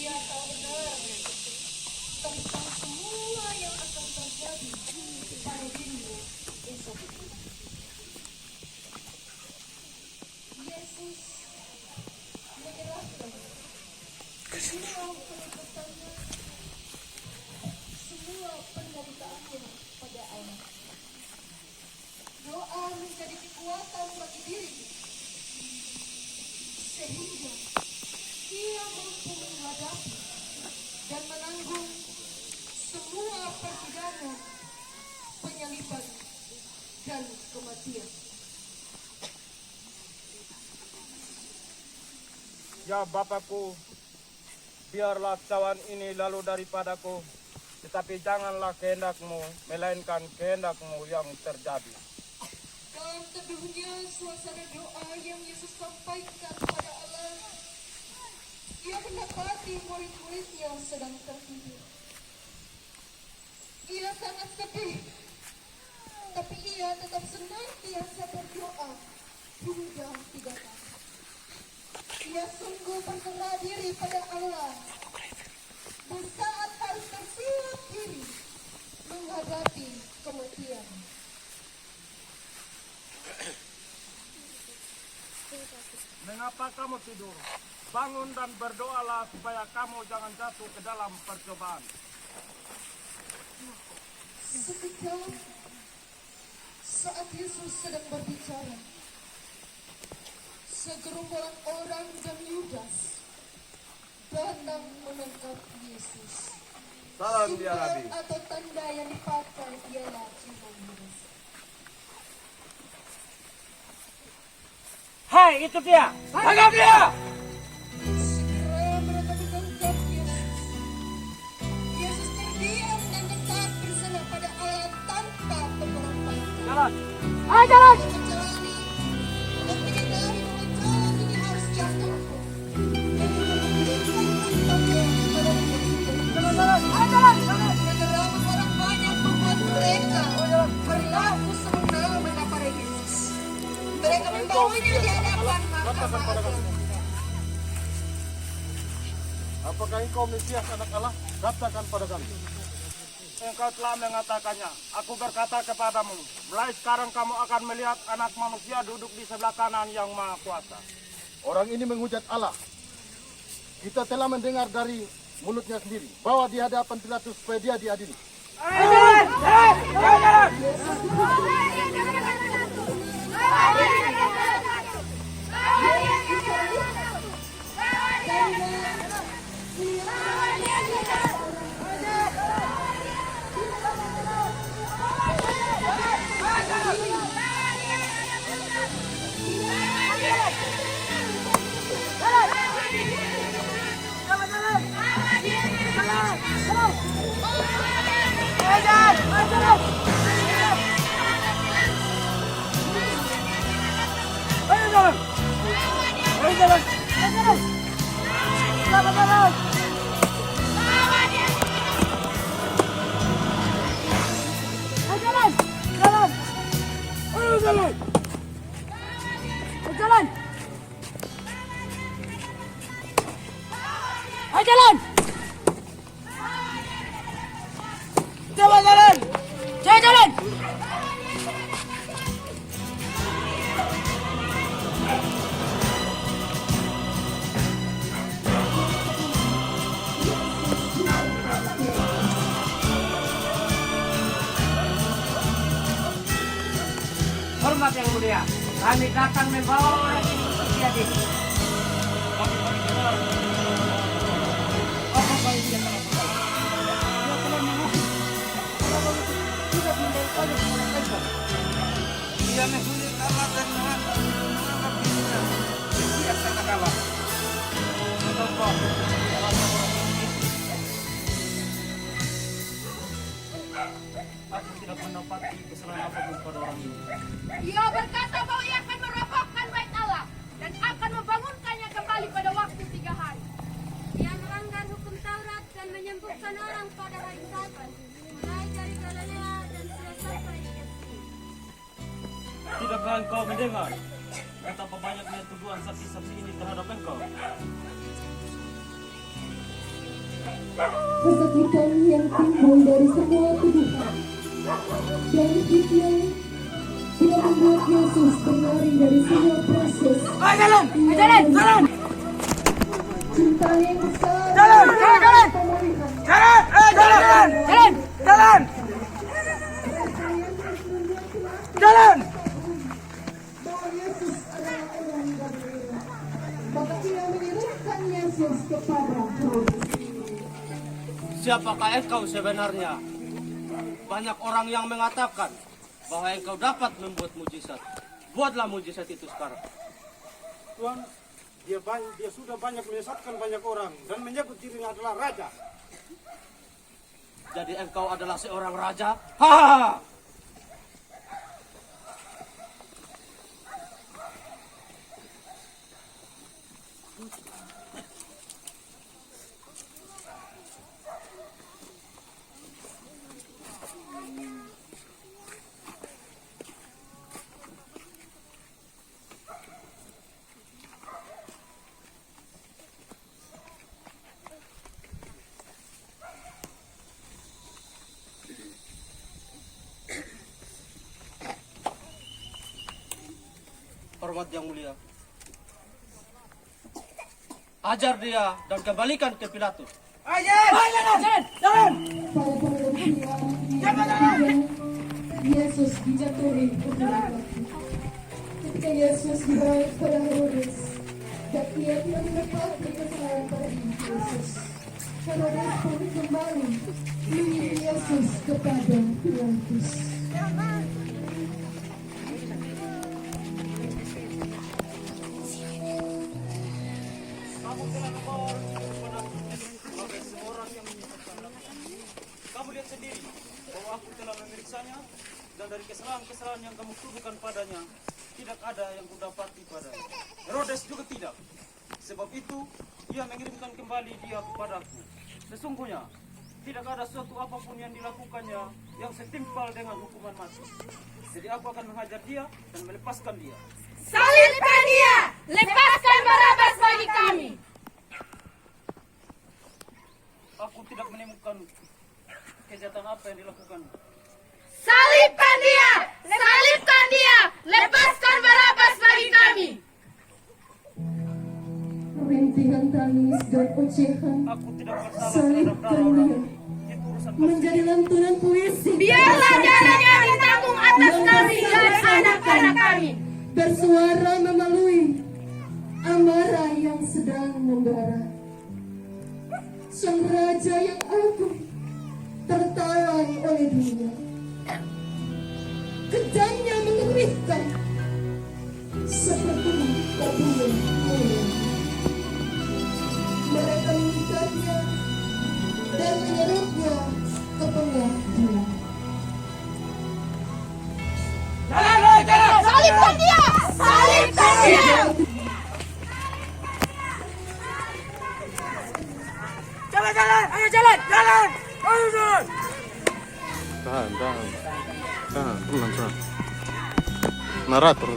Dia tahu benar tentang semua yang akan terjadi pada dirimu esok. Yesus menyerahkan semua penyebutannya, semua penderitaannya pada Allah. Doa menjadi kekuatan bagi dirinya, sehingga ia mampu menghadapi dan menanggung semua persidangan, penyaliban, dan kematian. Ya Bapakku, biarlah cawan ini lalu daripadaku, tetapi janganlah kehendakmu, melainkan kehendakmu yang terjadi. Dalam teduhnya suasana doa yang Yesus sampaikan pada Allah, ia mendapati murid-muridnya sedang tertidur. Ia sangat sedih, tapi ia tetap senantiasa berdoa hingga 3 kali. Ia sungguh berserah diri pada Allah di saat harus bersiap diri menghadapi kematian. Mengapa kamu tidur? Bangun dan berdoalah supaya kamu jangan jatuh ke dalam percobaan. Seketika saat Yesus sedang berbicara, segerombolan orang dan Yudas datang menangkap Yesus. Salam dia Nabi. Atau tanda yang dipakai ialah ciuman Yudas. Hai, itu dia! Tangkap dia! Segera mereka ditangkap Yesus. Yesus terdiam dan tetap berserah pada Allah tanpa pemberontakan. Jalan! Ayo jalan! Menjalani dan menyadari bahwa jalan ini harus jatuh dan memberikan tampaknya kepada Jalan, jalan! Ayo jalan! Keterangan orang banyak membuat mereka berlaku semena-mena kepada Yesus. Mereka membawanya di hadapan mahkamah. Apakah engkau Mesias anak Allah? Katakan pada kami. Engkau telah mengatakannya. Aku berkata kepadamu, mulai sekarang kamu akan melihat anak manusia duduk di sebelah kanan yang maha kuasa. Orang ini menghujat Allah. Kita telah mendengar dari mulutnya sendiri bahwa di hadapan Pilatus supaya dia diadili. Ayo jalan! Ayo jalan! Jalan! Coba jalan! Saya jalan! Hormat yang mulia, kami datang membawa orang ini untuk diadili. Apa baik dia telah berbuat? Dia telah mengaku kalau tidak menderita oleh mereka. Dia menghuni Allah dan menganggap dirinya dia sangat Allah. Contoh, aku tidak mendapati kesalahan apapun pada orang ini. Dia berkata bahwa ia akan merobohkan bait Allah dan akan membangunkannya kembali pada waktu 3 hari. Dia melanggar hukum Taurat dan menyembuhkan orang pada hari Sabat, mulai dari Galilea dan sudah sampai di Yerusalem. Tidakkah engkau mendengar betapa banyaknya tuduhan saksi-saksi ini terhadap engkau? kesakitan yang timbul dari semua tuduhan, dan fitnah tidak membuat Yesus berlari dari semua proses. Jalan! Cinta yang besar, Jalan! pemulihan, Jalan! bahwa Yesus adalah orang Galilea. Maka ia mengirimkan Yesus kepada Herodes. Siapakah engkau sebenarnya? Banyak orang yang mengatakan bahwa engkau dapat membuat mujizat. Buatlah mujizat itu sekarang. Tuhan, dia sudah banyak menyesatkan banyak orang dan menyebut dirinya adalah raja. Jadi engkau adalah seorang raja? Hahaha! Hormat yang mulia. Ajar dia dan kembalikan ke Pilatus. Pada pengadilan Yesus dijatuhi hukuman mati. Ketika Yesus dibawa kepada Herodes, dan ia tidak mendapat kesalahan pada diri Yesus, Herodes pun kembali mengirim Yesus kepada Pilatus. Kamu lihat sendiri bahwa aku telah memeriksanya dan dari kesalahan-kesalahan yang kamu tuduhkan padanya tidak ada yang kudapati padanya. Herodes juga tidak. Sebab itu ia mengirimkan kembali dia kepadaku. Sesungguhnya tidak ada suatu apapun yang dilakukannya yang setimpal dengan hukuman mati. Jadi aku akan menghajar dia dan melepaskan dia. Salibkan dia! Lepaskan Barabas bagi kami! Aku tidak menemukan kejahatan apa yang dilakukan. Salibkan dia! Salibkan dia! Lepaskan Barabas bagi kami! Rintihan tangis dan ocehan Aku tidak bersalah terhadap salibkan darah dia orang. Itu urusan menjadi lantunan puisi. Biarlah darahnya ditanggung atas kami dan anak-anak kami! Bersuara melalui amarah yang sedang membara. Sang raja yang agung tertawan oleh dunia. Kejamnya mengerikan seperti kebunan mulia. Mereka mengikatnya dan menyerutnya ke tengah dunia. Salibkan dia! Salibkan dia! Tahan. Tenang. Narator.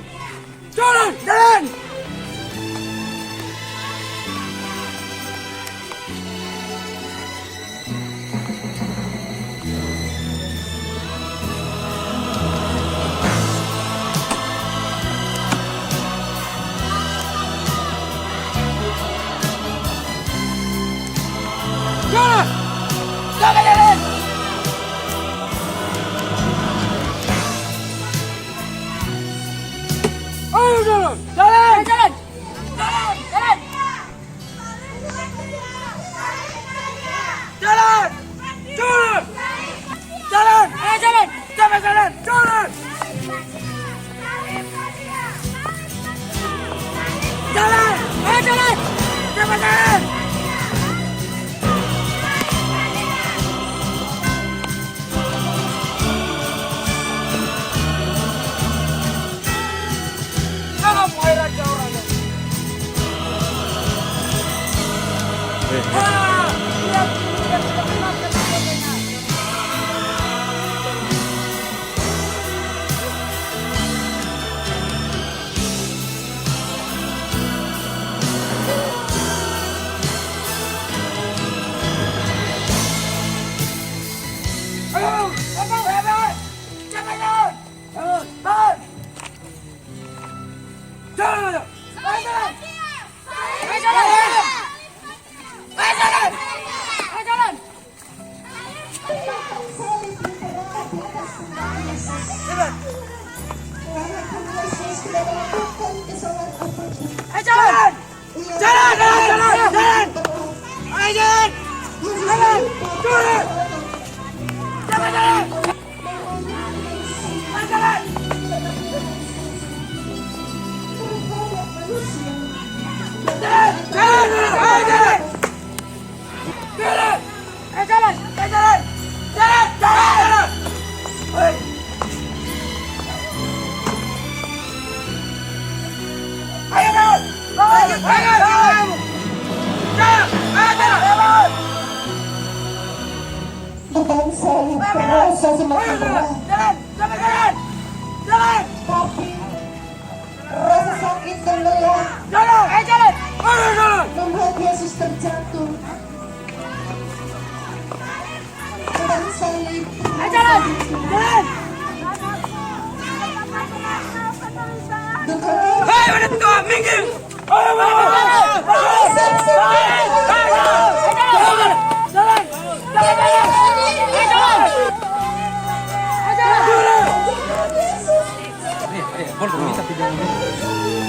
Beban saya terasa semakin berat. Tapi rasa sakit dan lelah membuat Yesus terjatuh. Beban salib.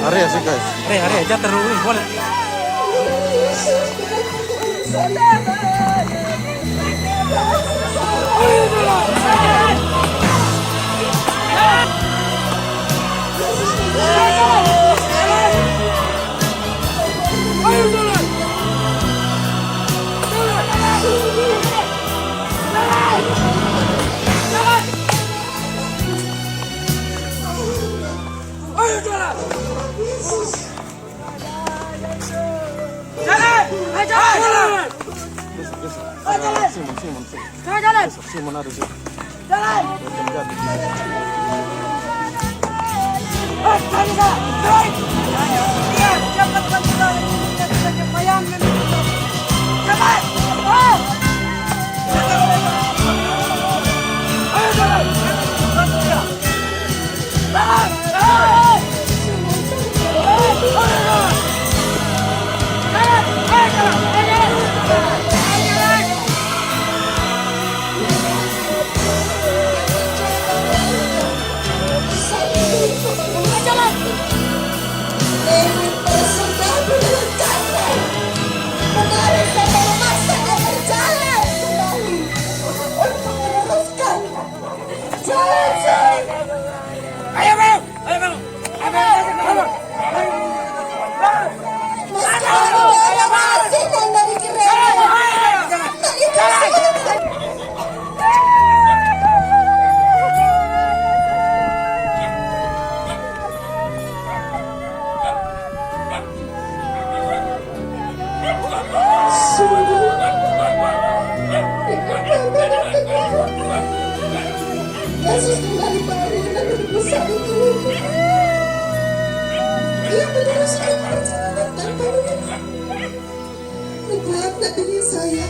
Area sih guys. Hari aja terus boleh. Simon ada sih. Yesus kembali balik dan berbesar itu. Ia meneruskan perjalanan tanpa membuat dunia saya.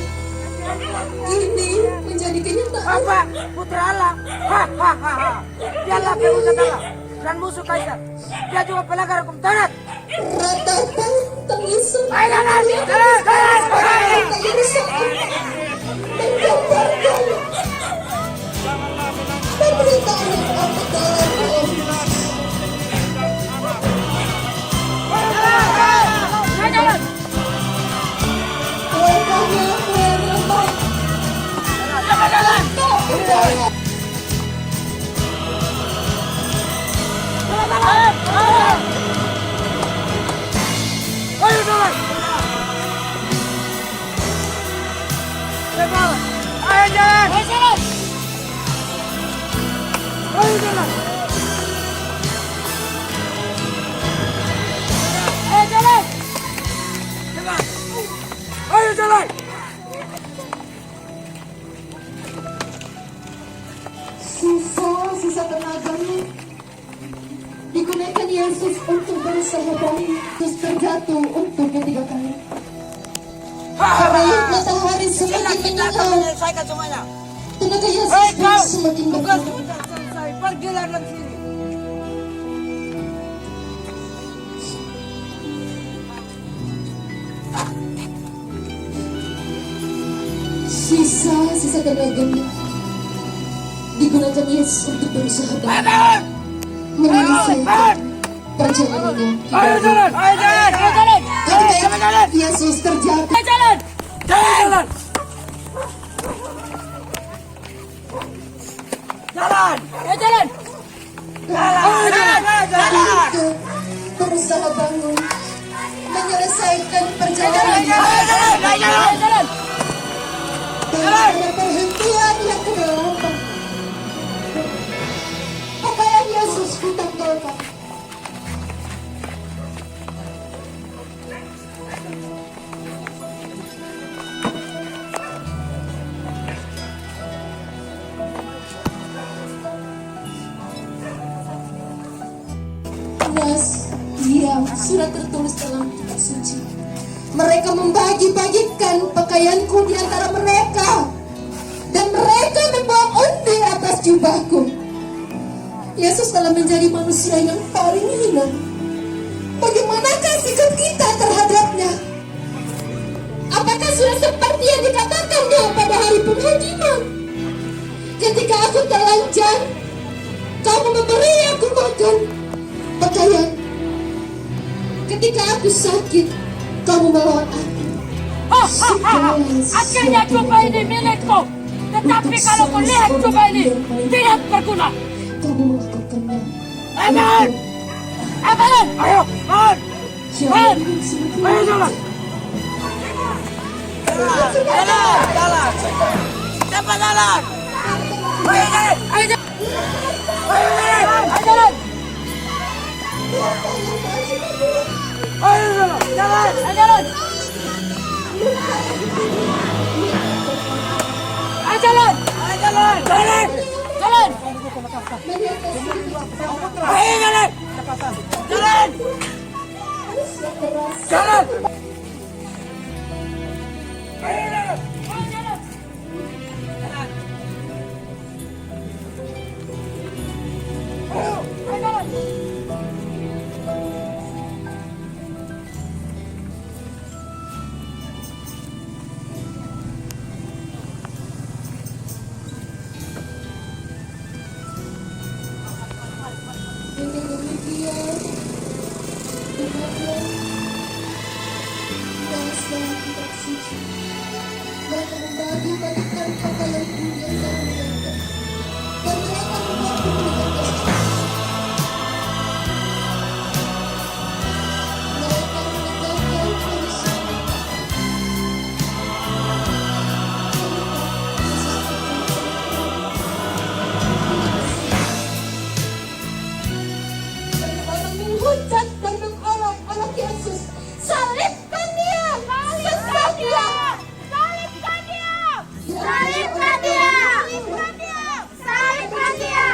Ini menjadi kenyataan. Apa? Putra Allah. Hahaha. Dialah pengusaha Allah dan musuh kaisar. Dia juga pelanggar hukum Taurat. Ratapan tangisan. Jalan. Menggambarkan pemberitaan yang amat dalam Jalan. wajahnya menyembah. Ayo jalan. Ayo jalan. Ayo jalan. Ayo jalan. Ayo jalan. Sisa tenaganya digunakan Yesus untuk berusaha balik. Terus terjatuh untuk ketiga kali. Matahari semakin menyala. Menyelesaikan semuanya. Tenaga Yesus pun semakin Tugas berkurang. sudah selesai. Pergilah dari sini. Sisa tenaganya digunakan Yesus untuk berusaha balik. Menyelesaikan perjalanannya. Ayo jalan. Ayo jalan. Ayo jalan. Ketika Yesus terjatuh. Ayo jalan. Jalan. Jalan. Ayo jalan. Itu berusaha bangun, menyelesaikan perjalanannya. Jalan. Dan ada perhentian yang kedelapan. Pakaian Yesus ditanggalkan. Yohanes yang sudah tertulis dalam kitab suci. Mereka membagi-bagikan pakaianku di antara mereka, dan mereka membawa onde atas jubahku. Yesus telah menjadi manusia yang paling hina. Bagaimanakah sikap kita terhadapnya? Apakah sudah seperti yang dikatakannya pada hari penghakiman? Ketika aku telanjang, kamu memberi aku makan pakaian. Ketika aku sakit, kamu merawat aku. Akhirnya jubah ini milikku. Tetapi kalau kau lihat jubah ini tidak berguna. Kamu melakukannya. Aman! Aman! Ayo! Man! Man! Ayo jalan! Jalan. Cepat jalan. Ayo jalan! Ayo jalan! Ayo jalan! Ayo jalan. Ayo jalan! Ayo jalan! Ayo jalan. Jalan! Jalan! Ayo jalan. Jalan. Jalan. Dengan demikian, Tuhan dalam kitab suci, mereka membagi-bagikan pakaianku di antara mereka, dan mereka membawaku di atas jubah. Mereka menegakkan manusia. Orang menghujat dan mengolok-olok Yesus. Salibkan dia! Salibkan dia! Salibkan dia! Salibkan dia! Salibkan dia! Salibkan dia!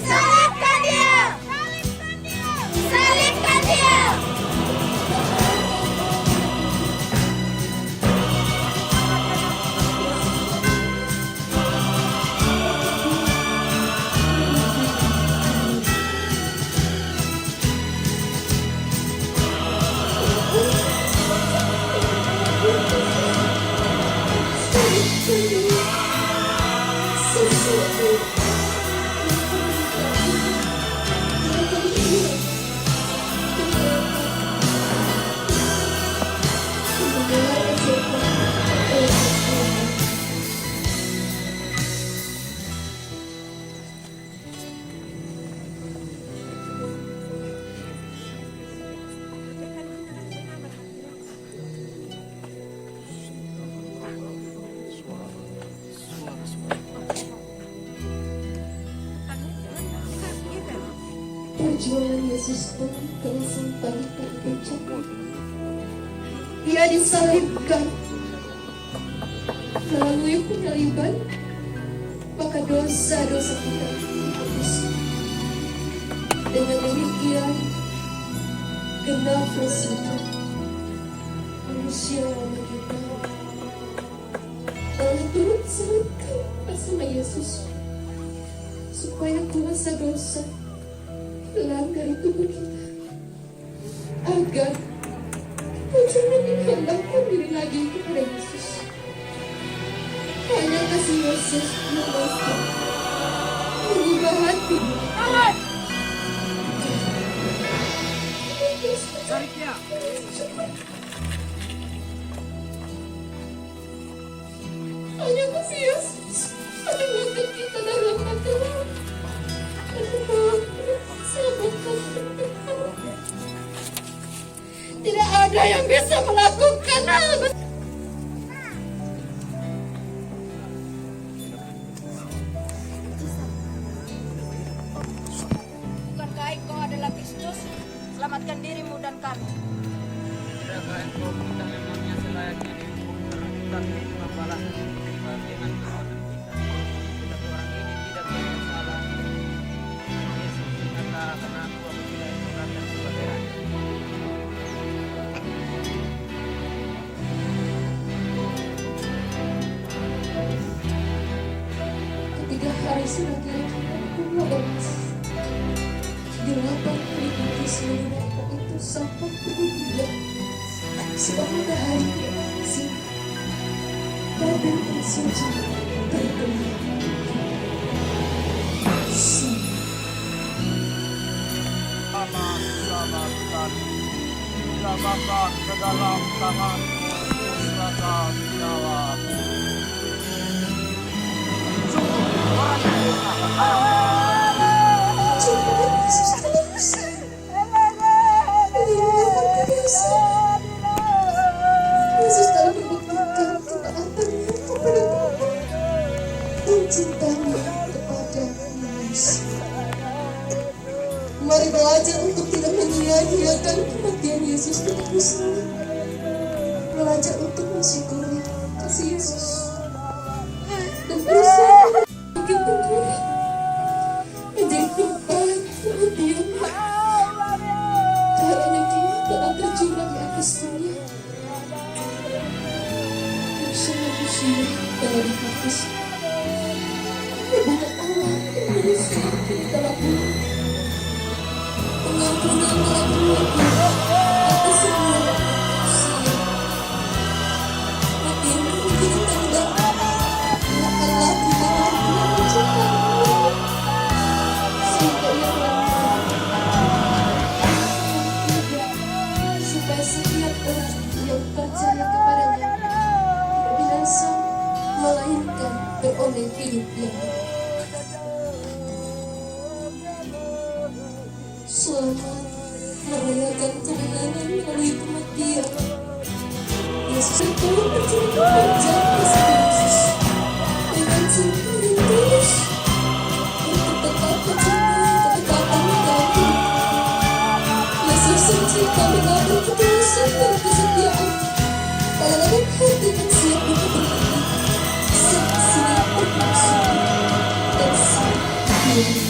Salibkan dia! Salibkan dia! Salibkan dia! Perjuangan Yesus pun telah sampai pada puncak. Ia disalibkan. Melalui penyaliban, maka dosa-dosa kita dihapus. Dengan demikian, genaplah sudah manusia lama kita telah turut serta bersama Yesus, supaya kuasa dosa hilang dari tubuh kita, agar kita jangan menghambangkan diri lagi kepada Yesus. Hanya kasih Yesus yang mampu mengubah hati. Aman! Hanya kasih Yesus yang mengangkat kita dalam masalah. Tidak ada yang bisa melakukan hal Bukankah engkau adalah Kristus? Selamatkan dirimu dan kami. Tidakkah engkau kita memangnya selayaknya dihukum karena kita menerima balasan dengan perbuatan kita? Tetapi orang ini tidak bersalah. Yesus berkata, karena aku sudah kira-kira kumlaut. 8 kali putus menyenangkan itu sampai kemudian sudah matahari sih badan dan suci tergelam. Sama-sama tadi Samakan ke dalam tanganmu Pusaka Jawa. Sungguh orang Cobaan Yesus telah usai. Yesus telah membuktikan ketaatannya kepada Bapa dan cintanya kepada manusia. Mari belajar untuk tidak menyia-nyiakan kematian Yesus di kayu salib. Belajar untuk mensyukuri kasih Yesus dan berusaha bukit Bengkulu menjadi tempat kematiannya. Karena kita telah terjurang di atas dunia. Bersama manusia telah dihapus. Hubungan Allah dan manusia kini telah pulih. Pengampunan telah berlaku atas semua manusia. Mati yang kemungkinan tanda Allah tidak pernah mencintaimu. Sehingga ia supaya setiap orang yang percaya kepadanya tidak binasa, melainkan beroleh hidup yang baik. Selamat merayakan kemenangan melalui kematian. Yesus itu mencuri panjang kasih Yesus dengan cinta yang tulus untuk tetap mencintai ketetapan dalam hidup. Yesus cinta mengatur ketulusan dan kesetiaan. Dalam hati yang siap untuk berhenti, siap berfungsi dan siap hidup.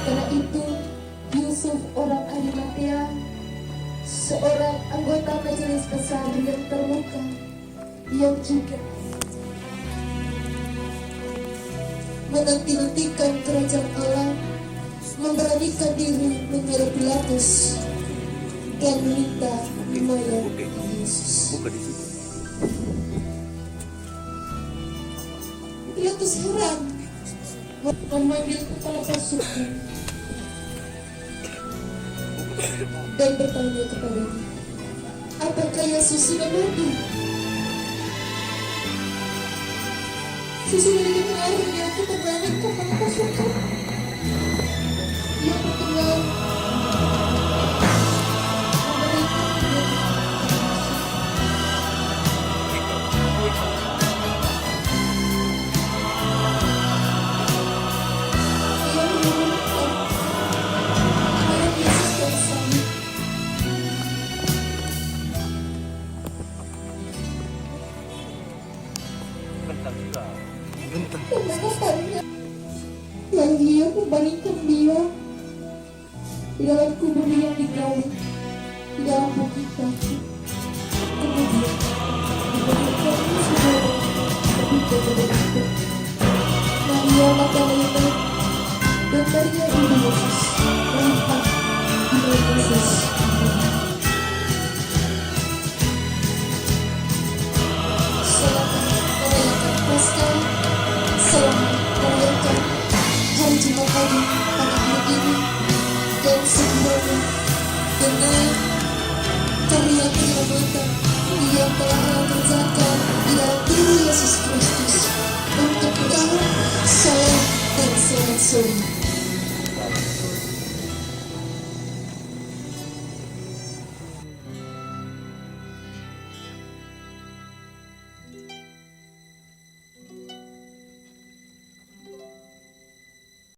Karena itu, Yusuf orang Arimatea, seorang anggota majelis besar yang terluka, yang juga menanti-nantikan kerajaan Allah, memberanikan diri menyuruh Pilatus dan meminta mayat Yesus. Pilatus heran memanggil kepala pasukan dan bertanya kepadanya, apakah Yesus sudah mati? Sesudah didengarnya keterangan kepala pasukan, ia berkenan memberikan yang dia membaringkan dia di dalam kubur yang digali di dalam bukit batu. Kemudian diberikan saudara lebih dari itu. Maria Magdalena, dan Maria Ibu Yesus, berlipat di Yesus. Selamat merayakan Paskah, selamat merayakan hari Jumat Agung pada hari ini, dan sebenarnya dengan karya penyelamatan yang telah Allah kerjakan di dalam diri Yesus Kristus untuk kita. Salam dan selamat sore.